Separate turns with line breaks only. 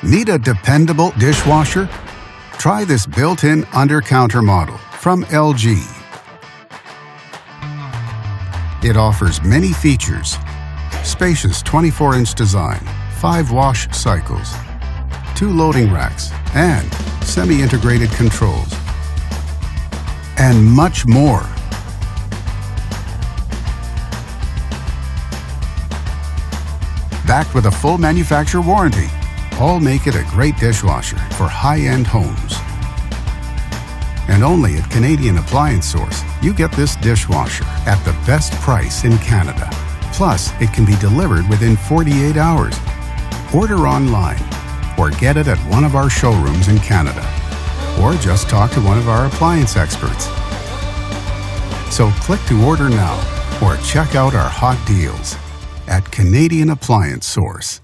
Need a dependable dishwasher? Try this built-in undercounter model from LG. It offers many features: spacious 24-inch design, 5 wash cycles, 2 loading racks, and semi-integrated controls, and much more. Backed with a full manufacturer warranty, all make it a great dishwasher for high-end homes. And only at Canadian Appliance Source, you get this dishwasher at the best price in Canada. Plus, it can be delivered within 48 hours. Order online or get it at one of our showrooms in Canada. Or just talk to one of our appliance experts. So click to order now or check out our hot deals at Canadian Appliance Source.